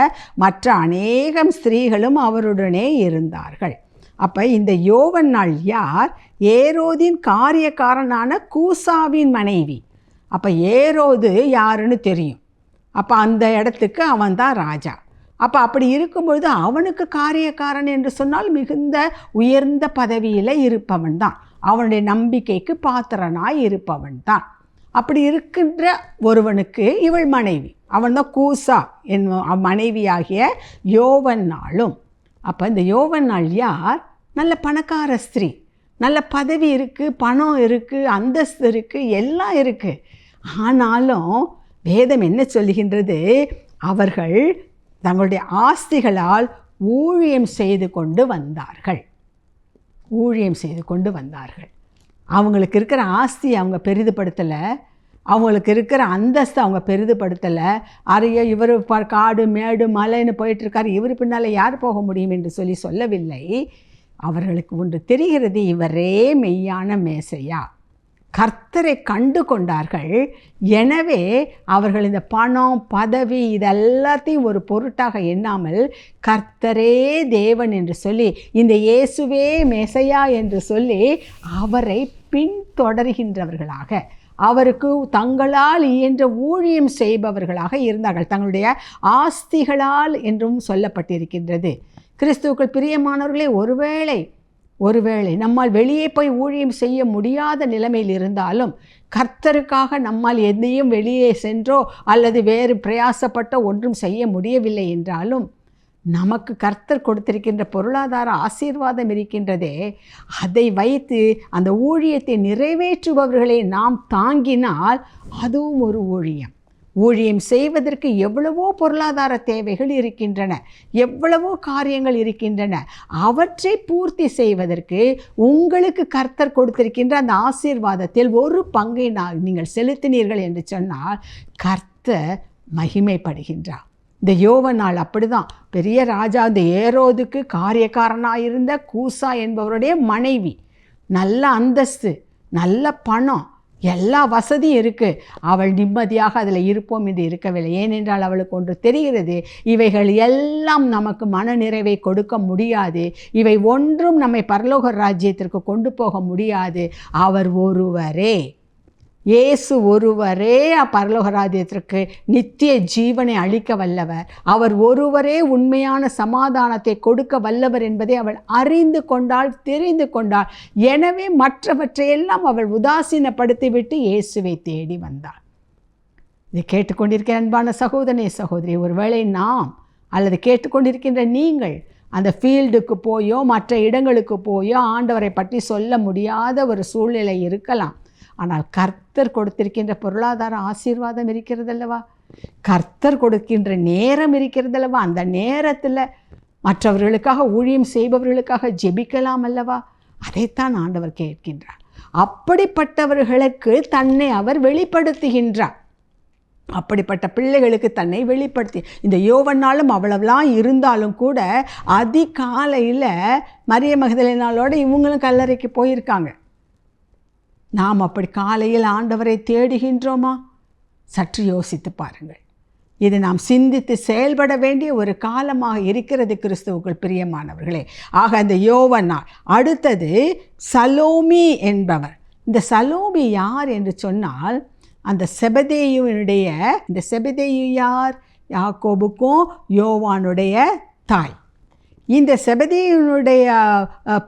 மற்ற அநேகம் ஸ்திரீகளும் அவருடனே இருந்தார்கள். அப்போ இந்த யோவன்னாள் யார்? ஏரோதின் காரியக்காரனான கூசாவின் மனைவி. அப்போ ஏரோது யாருன்னு தெரியும். அப்போ அந்த இடத்துக்கு அவன் தான் ராஜா. அப்போ அப்படி இருக்கும்பொழுது அவனுக்கு காரியக்காரன் என்று சொன்னால் மிகுந்த உயர்ந்த பதவியில் இருப்பவன் தான், அவனுடைய நம்பிக்கைக்கு பாத்திரனாய் இருப்பவன் தான். அப்படி இருக்கின்ற ஒருவனுக்கு இவள் மனைவி. அவன் தான் கூசா என் மனைவியாகிய யோவன்னாளும். அப்போ இந்த யோவன்னாள் யார்? நல்ல பணக்கார ஸ்திரீ, நல்ல பதவி இருக்குது, பணம் இருக்குது, அந்தஸ்து இருக்குது, எல்லாம் இருக்குது. ஆனாலும் வேதம் என்ன சொல்லுகின்றது? அவர்கள் தங்களுடைய ஆஸ்திகளால் ஊழியம் செய்து கொண்டு வந்தார்கள். ஊழியம் செய்து கொண்டு வந்தார்கள். அவங்களுக்கு இருக்கிற ஆஸ்தி அவங்க பெரிதுபடுத்தலை, அவங்களுக்கு இருக்கிற அந்தஸ்து அவங்க பெரிதுபடுத்தலை. அறைய இவர் காடு மேடு மலைன்னு போயிட்டுருக்காரு, இவர் பின்னால் யார் போக முடியும் என்று சொல்லவில்லை. அவர்களுக்கு ஒன்று தெரிகிறது, இவரே மெய்யான மேசையா. கர்த்தரை கண்டு கொண்டார்கள். எனவே அவர்கள் இந்த பணம் பதவி இதெல்லாத்தையும் ஒரு பொருட்டாக எண்ணாமல் கர்த்தரே தேவன் என்று சொல்லி, இந்த இயேசுவே மேசையா என்று சொல்லி அவரை பின்தொடர்கின்றவர்களாக, அவருக்கு தங்களால் இயன்ற ஊழியம் செய்பவர்களாக இருந்தார்கள். தங்களுடைய ஆஸ்திகளால் என்றும் சொல்லப்பட்டிருக்கின்றது. கிறிஸ்துவுக்குள் பிரியமானவர்களே, ஒருவேளை நம்மால் வெளியே போய் ஊழியம் செய்ய முடியாத நிலைமையில் இருந்தாலும், கர்த்தருக்காக நம்மால் எதையும் வெளியே சென்றோ அல்லது வேறு பிரயாசப்பட்டோ ஒன்றும் செய்ய முடியவில்லை என்றாலும், நமக்கு கர்த்தர் கொடுத்திருக்கின்ற பொருளாதார ஆசீர்வாதம் இருக்கின்றதே, அதை வைத்து அந்த ஊழியத்தை நிறைவேற்றுபவர்களை நாம் தாங்கினால் அதுவும் ஒரு ஊழியம். ஊழியம் செய்வதற்கு எவ்வளவோ பொருளாதார தேவைகள் இருக்கின்றன, எவ்வளவோ காரியங்கள் இருக்கின்றன. அவற்றை பூர்த்தி செய்வதற்கு உங்களுக்கு கர்த்தர் கொடுத்திருக்கின்ற அந்த ஆசீர்வாதத்தில் ஒரு பங்கை நீங்கள் செலுத்தினீர்கள் என்று சொன்னால் கர்த்தர் மகிமைப்படுகின்றார். இந்த யோவன்னாள் அப்படிதான். பெரிய ராஜா இந்த ஏரோதுக்கு காரியக்காரனாயிருந்த கூசா என்பவருடைய மனைவி. நல்ல அந்தஸ்து, நல்ல பணம், எல்லா வசதியும் இருக்குது. அவள் நிம்மதியாக அதில் இருப்போம் என்று இருக்கவில்லை. ஏனென்றால் அவளுக்கு ஒன்று தெரிகிறது, இவைகள் எல்லாம் நமக்கு மன நிறைவை கொடுக்க முடியாது, இவை ஒன்றும் நம்மை பரலோக ராஜ்யத்திற்கு கொண்டு போக முடியாது. அவர் ஒருவரே, இயேசு ஒருவரே பரலோக ராஜ்யத்திற்கு நித்திய ஜீவனை அளிக்க வல்லவர். அவர் ஒருவரே உண்மையான சமாதானத்தை கொடுக்க வல்லவர் என்பதை அவள் அறிந்து கொண்டாள், தெரிந்து கொண்டாள். எனவே மற்றவற்றையெல்லாம் அவள் உதாசீனப்படுத்திவிட்டு இயேசுவை தேடி வந்தாள். இதை கேட்டுக்கொண்டிருக்கிற அன்பான சகோதரனே சகோதரி, ஒருவேளை நாம் அல்லது கேட்டுக்கொண்டிருக்கின்ற நீங்கள் அந்த ஃபீல்டுக்கு போயோ மற்ற இடங்களுக்கு போயோ ஆண்டவரை பற்றி சொல்ல முடியாத ஒரு சூழ்நிலை இருக்கலாம். ஆனால் கர்த்தர் கொடுத்திருக்கின்ற பொருளாதார ஆசீர்வாதம் இருக்கிறதல்லவா, கர்த்தர் கொடுக்கின்ற நேரம் இருக்கிறதல்லவா, அந்த நேரத்தில் மற்றவர்களுக்காக ஊழியம் செய்பவர்களுக்காக ஜெபிக்கலாம் அல்லவா. அதைத்தான் ஆண்டவர் கேட்கின்றார். அப்படிப்பட்டவர்களுக்கு தன்னை அவர் வெளிப்படுத்துகின்றார். அப்படிப்பட்ட பிள்ளைகளுக்கு தன்னை வெளிப்படுத்தி, இந்த யோவன்னாலும் அவ்வளவுலாம் இருந்தாலும் கூட அதிகாலையில் மரிய மகதலேனாளோட இவங்களும் கல்லறைக்கு போயிருக்காங்க. நாம் அப்படி காலையில் ஆண்டவரை தேடுகின்றோமா? சற்று யோசித்து பாருங்கள். இது நாம் சிந்தித்து செயல்பட வேண்டிய ஒரு காலமாக இருக்கிறது கிறிஸ்துவுக்குள் பிரியமானவர்களே. ஆக அந்த யோவன்னாள். அடுத்தது சலோமி என்பவர். இந்த சலோமி யார் என்று சொன்னால், அந்த செபதேயுனுடைய, இந்த செபதேயு யார்? யாக்கோபுக்கும் யோவானுடைய தாய். இந்த செபதேயுனுடைய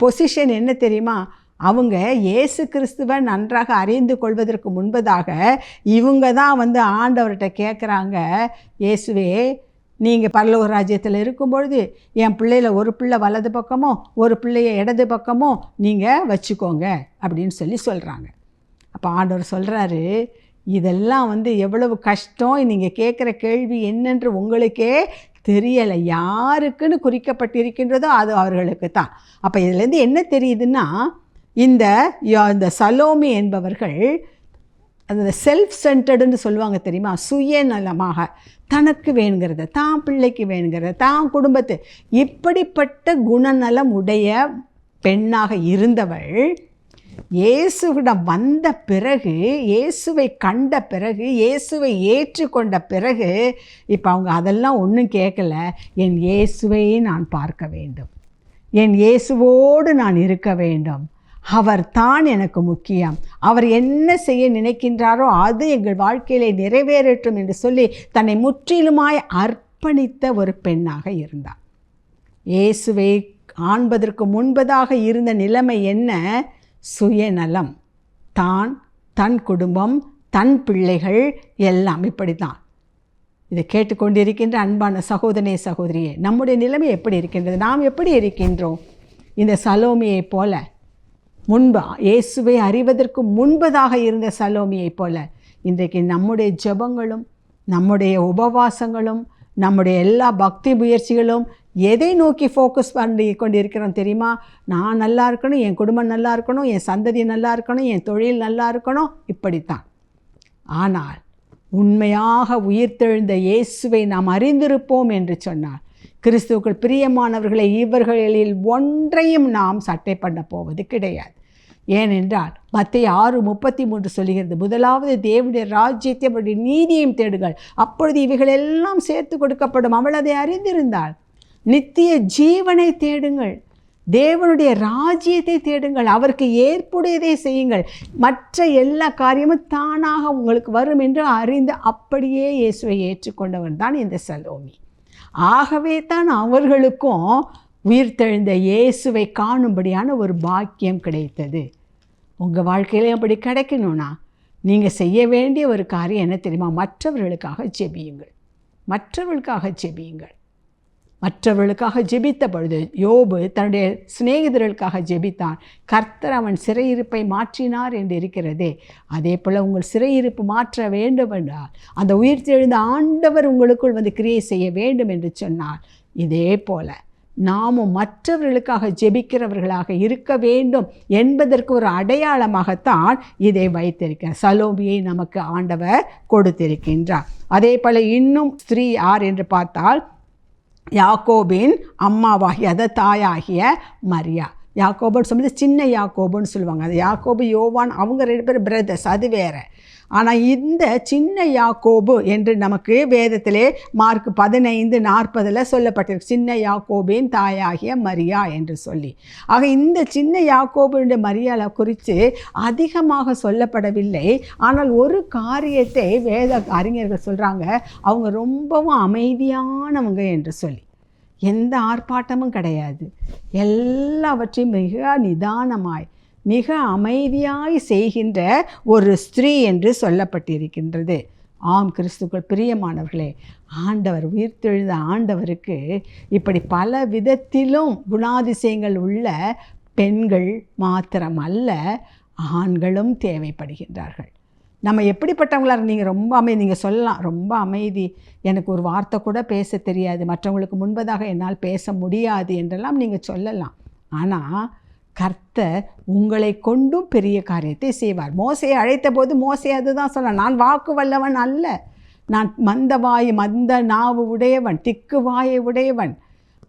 பொசிஷன் என்ன தெரியுமா? அவங்க இயேசு கிறிஸ்துவை நன்றாக அறிந்து கொள்வதற்கு முன்பதாக இவங்க தான் ஆண்டவர்கிட்ட கேட்குறாங்க, இயேசுவே நீங்கள் பரலோக ராஜ்யத்தில் இருக்கும்பொழுது என் பிள்ளையில ஒரு பிள்ளை வலது பக்கமோ ஒரு பிள்ளைய இடது பக்கமோ நீங்கள் வச்சுக்கோங்க அப்படின்னு சொல்கிறாங்க. அப்போ ஆண்டவர் சொல்கிறாரு, இதெல்லாம் எவ்வளவு கஷ்டம், நீங்கள் கேட்குற கேள்வி என்னென்று உங்களுக்கே தெரியலை. யாருக்குன்னு குறிக்கப்பட்டிருக்கின்றதோ அது அவர்களுக்கு தான். அப்போ இதுலேருந்து என்ன தெரியுதுன்னா, இந்த சலோமி என்பவர்கள் அந்த செல்ஃப் சென்டர்டுன்னு சொல்லுவாங்க தெரியுமா, சுயநலமாக தனக்கு வேணுங்கிறத, தான் பிள்ளைக்கு வேணுங்கிறத, தான் குடும்பத்து, இப்படிப்பட்ட குணநலம் உடைய பெண்ணாக இருந்தவள் இயேசுவிடம் வந்த பிறகு, இயேசுவை கண்ட பிறகு, இயேசுவை ஏற்றுக்கொண்ட பிறகு இப்போ அவங்க அதெல்லாம் ஒன்றும் கேட்கல. என் இயேசுவை நான் பார்க்க வேண்டும், என் இயேசுவோடு நான் இருக்க வேண்டும், அவர் தான் எனக்கு முக்கியம், அவர் என்ன செய்ய நினைக்கின்றாரோ அது எங்கள் வாழ்க்கையிலே நிறைவேறட்டும் என்று சொல்லி தன்னை முற்றிலுமாய் அர்ப்பணித்த ஒரு பெண்ணாக இருந்தார். இயேசுவை காண்பதற்கு முன்பதாக இருந்த நிலைமை என்ன? சுயநலம், தான், தன் குடும்பம், தன் பிள்ளைகள் எல்லாம் இப்படி தான். இதை கேட்டுக்கொண்டிருக்கின்ற அன்பான சகோதரனே சகோதரியே, நம்முடைய நிலைமை எப்படி இருக்கின்றது? நாம் எப்படி இருக்கின்றோம்? இந்த சலோமியை போல, முன்பு இயேசுவை அறிவதற்கு முன்பதாக இருந்த சலோமியை போல இன்றைக்கு நம்முடைய ஜெபங்களும் நம்முடைய உபவாசங்களும் நம்முடைய எல்லா பக்தி முயற்சிகளும் எதை நோக்கி ஃபோக்கஸ் பண்ணி கொண்டிருக்கிறோம் தெரியுமா? நான் நல்லா இருக்கணும், என் குடும்பம் நல்லா இருக்கணும், என் சந்ததி நல்லா இருக்கணும், என் தொழில் நல்லா இருக்கணும், இப்படித்தான். ஆனால் உண்மையாக உயிர்த்தெழுந்த இயேசுவை நாம் அறிந்திருப்போம் என்று சொன்னார், கிறிஸ்துவுக்குள் பிரியமானவர்களை, இவர்களில் ஒன்றையும் நாம் சட்டை பண்ண போவது கிடையாது. ஏனென்றால் மத்தேயு 6:33 சொல்கிறது, முதலாவது தேவனுடைய ராஜ்யத்தை அவருடைய நீதியையும் தேடுங்கள், அப்பொழுது இவைகளெல்லாம் சேர்த்து கொடுக்கப்படும். அவள் அதை அறிந்திருந்தாள். நித்திய ஜீவனை தேடுங்கள், தேவனுடைய ராஜ்யத்தை தேடுங்கள், அவருக்கு ஏற்புடையதை செய்யுங்கள், மற்ற எல்லா காரியமும் தானாக உங்களுக்கு வரும் என்று அறிந்து அப்படியே இயேசுவை ஏற்றுக்கொண்டவன் தான் இந்த சலோமி. ஆகவே தான் அவர்களுக்கும் உயிர்த்தெழுந்த இயேசுவை காணும்படியான ஒரு பாக்கியம் கிடைத்தது. உங்கள் வாழ்க்கையிலே அப்படி கிடைக்கணும்னா நீங்கள் செய்ய வேண்டிய ஒரு காரியம் என்ன தெரியுமா? மற்றவர்களுக்காக ஜெபியுங்கள், மற்றவர்களுக்காக ஜெபியுங்கள். மற்றவர்களுக்காக ஜெபித்த பொழுது யோபு தன்னுடைய சிநேகிதர்களுக்காக ஜெபித்தான், கர்த்தர் அவன் சிறையிருப்பை மாற்றினார் என்று இருக்கிறதே. அதே போல் உங்கள் சிறையிருப்பு மாற்ற வேண்டும் என்றால் அந்த உயிர்த்தெழுந்த ஆண்டவர் உங்களுக்குள் கிரியை செய்ய வேண்டும் என்று சொன்னார். இதே போல நாமும் மற்றவர்களுக்காக ஜெபிக்கிறவர்களாக இருக்க வேண்டும் என்பதற்கு ஒரு அடையாளமாகத்தான் இதை வைத்திருக்கிறார். சலோமியை நமக்கு ஆண்டவர் கொடுத்திருக்கின்றார். அதே போல் இன்னும் ஸ்திரீ யார் என்று பார்த்தால் யாக்கோபின் அம்மாவாகிய, அதை தாயாகிய மரியா. யாக்கோபுன்னு சொல்லும்போது சின்ன யாக்கோபுன்னு சொல்லுவாங்க. அது யாக்கோபு யோவான் அவங்க 2 பேர் பிரதர்ஸ், அது வேறு. ஆனால் இந்த சின்ன யாக்கோபு என்று நமக்கு வேதத்திலே மார்க் 15:40 சொல்லப்பட்டிருக்கு, சின்ன யாக்கோபின் தாயாகிய மரியா என்று சொல்லி. ஆக இந்த சின்ன யாக்கோபுடைய மரியாதை குறித்து அதிகமாக சொல்லப்படவில்லை. ஆனால் ஒரு காரியத்தை வேத அறிஞர்கள் சொல்கிறாங்க, அவங்க ரொம்பவும் அமைதியானவங்க என்று சொல்லி. எந்த ஆர்ப்பாட்டமும் கிடையாது, எல்லாவற்றையும் மிக நிதானமாய் மிக அமைதியாய் செய்கின்ற ஒரு ஸ்திரீ என்று சொல்லப்பட்டிருக்கின்றது. ஆம், கிறிஸ்துக்குள் பிரியமானவர்களே, ஆண்டவர் உயிர்த்தெழுந்த ஆண்டவருக்கு இப்படி பல விதத்திலும் குணாதிசயங்கள் உள்ள பெண்கள் மாத்திரம் அல்ல, ஆண்களும் தேவைப்படுகின்றார்கள். நம்ம எப்படிப்பட்டவங்களா நீங்கள் ரொம்ப நீங்கள் சொல்லலாம், ரொம்ப அமைதி, எனக்கு ஒரு வார்த்தை கூட பேச தெரியாது, மற்றவங்களுக்கு முன்பதாக என்னால் பேச முடியாது என்றெல்லாம் நீங்கள் சொல்லலாம். ஆனால் கர்த்தர் உங்களை கொண்டும் பெரிய காரியத்தை செய்வார். மோசையை அழைத்த போது மோசே அதுதான் சொன்னான், நான் வாக்கு வல்லவன் அல்ல, நான் மந்த நாவு உடையவன், திக்கு வாயை உடையவன்.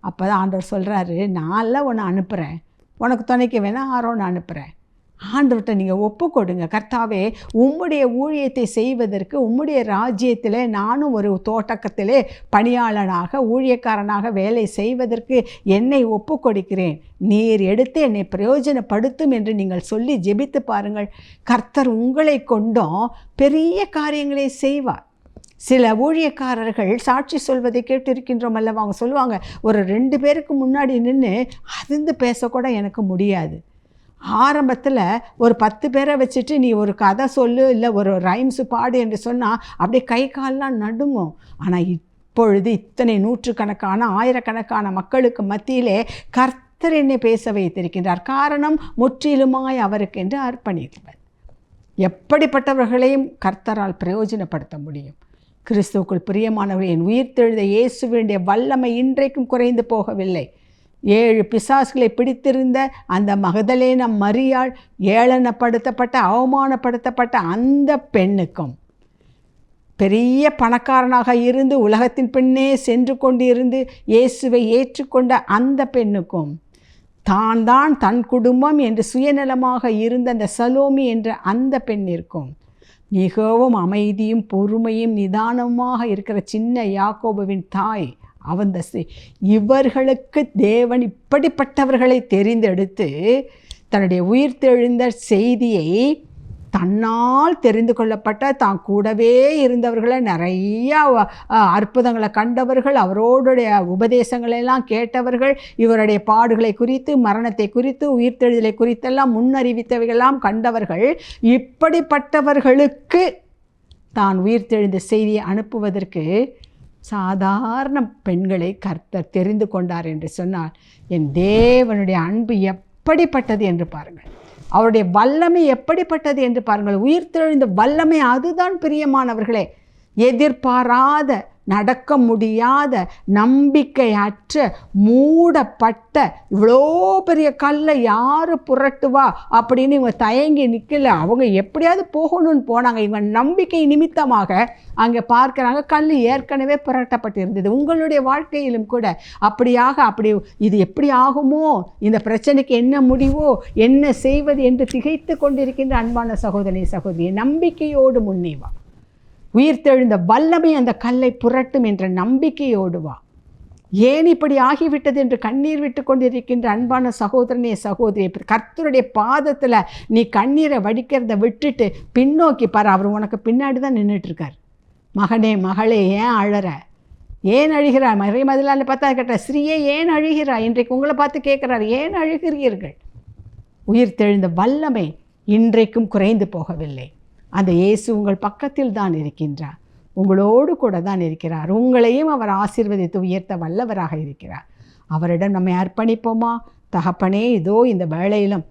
அப்போ தான் ஆண்டவர் சொல்கிறாரு, நான் உன்னை அனுப்புகிறேன், உனக்கு துணைக்க வேணால் ஆரோன்னு அனுப்புகிறேன். ஆண்டவர்கிட்ட நீங்கள் ஒப்பு கொடுங்க, கர்த்தாவே உம்முடைய ஊழியத்தை செய்வதற்கு உம்முடைய ராஜ்யத்திலே நானும் ஒரு தோட்டக்கத்திலே பணியாளனாக ஊழியக்காரனாக வேலை செய்வதற்கு என்னை ஒப்பு கொடுக்கிறேன், நீர் எடுத்து என்னை பிரயோஜனப்படுத்தும் என்று நீங்கள் சொல்லி ஜெபித்து பாருங்கள். கர்த்தர் உங்களை கொண்டும் பெரிய காரியங்களை செய்வார். சில ஊழியக்காரர்கள் சாட்சி சொல்வதை கேட்டிருக்கின்றோம் அல்லவா, அவங்க சொல்லுவாங்க, ஒரு 2 பேருக்கு முன்னாடி நின்று அதிர்ந்து பேசக்கூட எனக்கு முடியாது. ஆரம்பத்தில் ஒரு 10 பேரை வச்சுட்டு நீ ஒரு கதை சொல்லு, இல்லை ஒரு ரைம்ஸு பாடு என்று சொன்னால் அப்படியே கை கால்லாம் நடுங்கும். ஆனால் இப்பொழுது இத்தனை நூற்றுக்கணக்கான ஆயிரக்கணக்கான மக்களுக்கு மத்தியிலே கர்த்தர் என்னை பேச வைத்திருக்கின்றார். காரணம், முற்றிலுமாய் அவருக்கென்று அர்ப்பணிப்பது. எப்படிப்பட்டவர்களையும் கர்த்தரால் பிரயோஜனப்படுத்த முடியும். கிறிஸ்துவுக்குள் பிரியமானவர்கள், என் உயிர்த்தெழுந்த இயேசுவினுடைய வல்லமை இன்றைக்கும் குறைந்து போகவில்லை. 7 பிசாசுகளை பிடித்திருந்த அந்த மகதலேனா மரியாள், ஏளனப்படுத்தப்பட்ட அவமானப்படுத்தப்பட்ட அந்த பெண்ணுக்கும், பெரிய பணக்காரனாக இருந்து உலகத்தின் பின்னே சென்று கொண்டிருந்து இயேசுவை ஏற்றுக்கொண்ட அந்த பெண்ணுக்கும், தான் தன் குடும்பம் என்று சுயநலமாக இருந்த அந்த சலோமி என்ற அந்த பெண்ணிற்கும், மிகவும் அமைதியும் பொறுமையும் நிதானமாக இருக்கிற சின்ன யாக்கோபுவின் தாய் அவந்தஸ்து, இவர்களுக்கு தேவன் இப்படிப்பட்டவர்களை தெரிந்தெடுத்து தன்னுடைய உயிர்த்தெழுந்த செய்தியை தன்னால் தெரிந்து கொள்ளப்பட்ட தான் கூடவே இருந்தவர்களை, நிறையா அற்புதங்களை கண்டவர்கள், அவரோடைய உபதேசங்களெல்லாம் கேட்டவர்கள், இவருடைய பாடுகளை குறித்து, மரணத்தை குறித்து, உயிர்த்தெழுதலை குறித்தெல்லாம் முன்னறிவித்தவைகளாம் கண்டவர்கள், இப்படிப்பட்டவர்களுக்கு தான் உயிர்த்தெழுந்த செய்தியை அனுப்புவதற்கு சாதாரண பெண்களை கர்த்தர் தெரிந்து கொண்டார் என்று சொன்னால், என் தேவனுடைய அன்பு எப்படிப்பட்டது என்று பாருங்கள், அவருடைய வல்லமை எப்படிப்பட்டது என்று பாருங்கள். உயிர்த்தெழுந்த வல்லமை அதுதான் பிரியமானவர்களே. எதிர்பாராத, நடக்க முடியாத, நம்பிக்கையற்ற, மூடப்பட்ட இவ்வளோ பெரிய கல்லை யார் புரட்டுவா அப்படின்னு இவங்க தயங்கி நிற்கல. அவங்க எப்படியாவது போகணும்னு போனாங்க. இவங்க நம்பிக்கை நிமித்தமாக அங்கே பார்க்குறாங்க, கல் ஏற்கனவே புரட்டப்பட்டிருந்தது. உங்களுடைய வாழ்க்கையிலும் கூட அப்படி இது எப்படி ஆகுமோ, இந்த பிரச்சனைக்கு என்ன முடிவோ, என்ன செய்வது என்று திகைத்து கொண்டிருக்கின்ற அன்பான சகோதரி சகோதரி, நம்பிக்கையோடு முன்னே வா. உயிர்த்தெழுந்த வல்லமை அந்த கல்லை புரட்டும் என்ற நம்பிக்கையோடு வா. ஏன் இப்படி ஆகிவிட்டது என்று கண்ணீர் விட்டு கொண்டிருக்கின்ற அன்பான சகோதரனே சகோதரி, கர்த்தருடைய பாதத்தில் நீ கண்ணீரை வடிக்கிறத விட்டுட்டு பின்னோக்கி பாரு. அவர் உனக்கு பின்னாடி தான் நின்றுட்டுருக்கார். மகனே மகளே, ஏன் அழற, ஏன் அழுகிறாய்? மறைமதிலால் பார்த்தா கேட்ட ஸ்ரீயே, ஏன் அழுகிறாய்? இன்றைக்கு உங்களை பார்த்து கேட்குறார், ஏன் அழுகிறீர்கள்? உயிர்த்தெழுந்த வல்லமை இன்றைக்கும் குறைந்து போகவில்லை. அந்த இயேசு உங்கள் பக்கத்தில் தான் இருக்கின்றார், உங்களோடு கூட தான் இருக்கிறார். உங்களையும் அவர் ஆசீர்வதித்து உயர்த்த வல்லவராக இருக்கிறார். அவரிடம் நம்மை அர்ப்பணிப்போமா? தகப்பனே, இதோ இந்த வேளையிலும்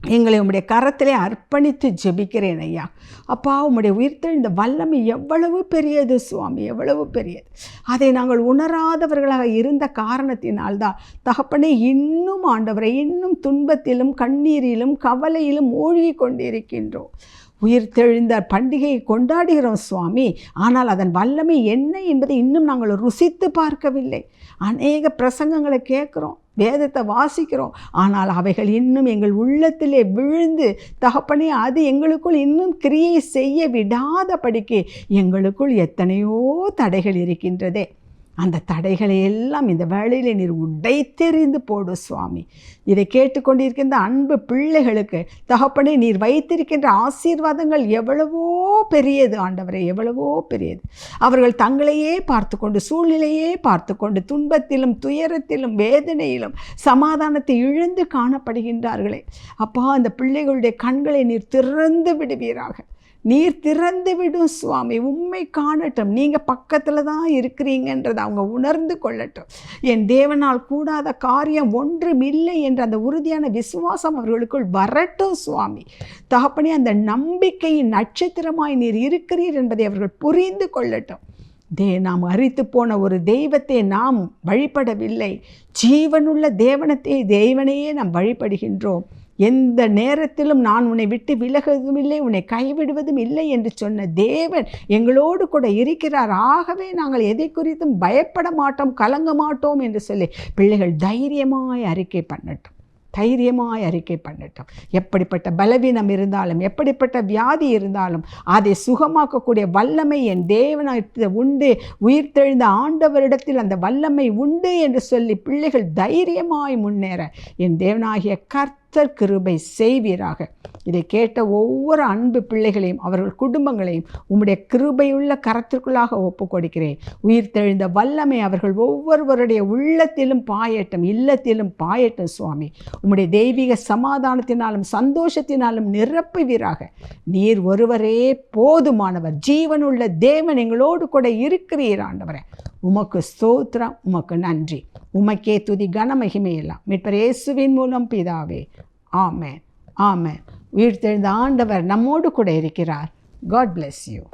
எங்களை உம்முடைய கரத்திலே அர்ப்பணித்து ஜெபிக்கிறேன் ஐயா. அப்பா, உம்முடைய உயிர்த்தெழுந்த வல்லமை எவ்வளவு பெரியது சுவாமி, எவ்வளவு பெரியது. அதை நாங்கள் உணராதவர்களாக இருந்த காரணத்தினால்தான் தகப்பனே, இன்னும் ஆண்டவரை, இன்னும் துன்பத்திலும் கண்ணீரிலும் கவலையிலும் மூழ்கி கொண்டிருக்கின்றோம். உயிர்த்தெழுந்த பண்டிகையை கொண்டாடுகிறோம் சுவாமி, ஆனால் அதன் வல்லமை என்ன என்பதை இன்னும் நாங்கள் ருசித்து பார்க்கவில்லை. அநேக பிரசங்கங்களை கேட்குறோம், வேதத்தை வாசிக்கிறோம், ஆனால் அவைகள் இன்னும் எங்கள் உள்ளத்திலே விழுந்து தகப்பனே, அது எங்களுக்குள் இன்னும் கிரியை செய்ய விடாதபடிக்கு எங்களுக்குள் எத்தனையோ தடைகள் இருக்கின்றதே. அந்த தடைகளை எல்லாம் இந்த வேளையில் நீர் உடைத்தெறிந்து போடு சுவாமி. இதை கேட்டுக்கொண்டிருக்கின்ற அன்பு பிள்ளைகளுக்கு தகப்பனே, நீர் வைத்திருக்கின்ற ஆசீர்வாதங்கள் எவ்வளவோ பெரியது ஆண்டவரே, எவ்வளவோ பெரியது. அவர்கள் தங்களையே பார்த்து கொண்டு, சூழ்நிலையே பார்த்து கொண்டு, துன்பத்திலும் துயரத்திலும் வேதனையிலும் சமாதானத்தை இழந்து காணப்படுகின்றார்களே. அப்பா, அந்த பிள்ளைகளுடைய கண்களை நீர் திறந்து விடுவீராக. நீர் திறந்து விடும் சுவாமி. உண்மை காணட்டும். நீங்கள் பக்கத்தில் தான் இருக்கிறீங்கன்றதை அவங்க உணர்ந்து கொள்ளட்டும். என் தேவனால் கூடாத காரியம் ஒன்றும் இல்லை என்ற அந்த உறுதியான விசுவாசம் அவர்களுக்குள் வரட்டும் சுவாமி. தகப்பனே, அந்த நம்பிக்கையின் நட்சத்திரமாய் நீர் இருக்கிறீர் என்பதை அவர்கள் புரிந்து கொள்ளட்டும். நாம் அறித்து போன ஒரு தெய்வத்தை நாம் வழிபடவில்லை. ஜீவனுள்ள தேவனையே நாம் வழிபடுகின்றோம். எந்த நேரத்திலும் நான் உன்னை விட்டு விலகுவதும் இல்லை, உன்னை கைவிடுவதும் இல்லை என்று சொன்ன தேவன் எங்களோடு கூட இருக்கிறார். ஆகவே நாங்கள் எதை குறித்தும் பயப்பட மாட்டோம், கலங்க மாட்டோம் என்று சொல்லி பிள்ளைகள் தைரியமாய் அறிக்கை பண்ணட்டும். எப்படிப்பட்ட பலவீனம் இருந்தாலும், எப்படிப்பட்ட வியாதி இருந்தாலும் அதை சுகமாக்கக்கூடிய வல்லமை என் தேவனிடத்தில் உண்டு. உயிர்த்தெழுந்த ஆண்டவரிடத்தில் அந்த வல்லமை உண்டு என்று சொல்லி பிள்ளைகள் தைரியமாய் முன்னேற என் தேவனாகிய கர்த்தர் கிருபை செய்வீராக. இதை கேட்ட ஒவ்வொரு அன்பு பிள்ளைகளையும் அவர்கள் குடும்பங்களையும் உம்முடைய கிருபையுள்ள கரத்திற்குள்ளாக ஒப்பு கொடுக்கிறேன். உயிர்த்தெழுந்த வல்லமை அவர்கள் ஒவ்வொருவருடைய உள்ளத்திலும் பாயட்டும், இல்லத்திலும் பாயட்டும் சுவாமி. உம்முடைய தெய்வீக சமாதானத்தினாலும் சந்தோஷத்தினாலும் நிரப்புவீராக. நீர் ஒருவரே போதுமானவர். ஜீவனுள்ள தேவன் எங்களோடு கூட இருக்கிறீர் ஆண்டவரே. உமக்கு ஸ்தோத்திரம், உமக்கு நன்றி. உமக்கே துதி கன மகிமையெல்லாம் மீட்பர் இயேசுவின் மூலம் பிதாவே. ஆமென், ஆமென். உயிர்த்தெழுந்த ஆண்டவர் நம்மோடு கூட இருக்கிறார். God bless you.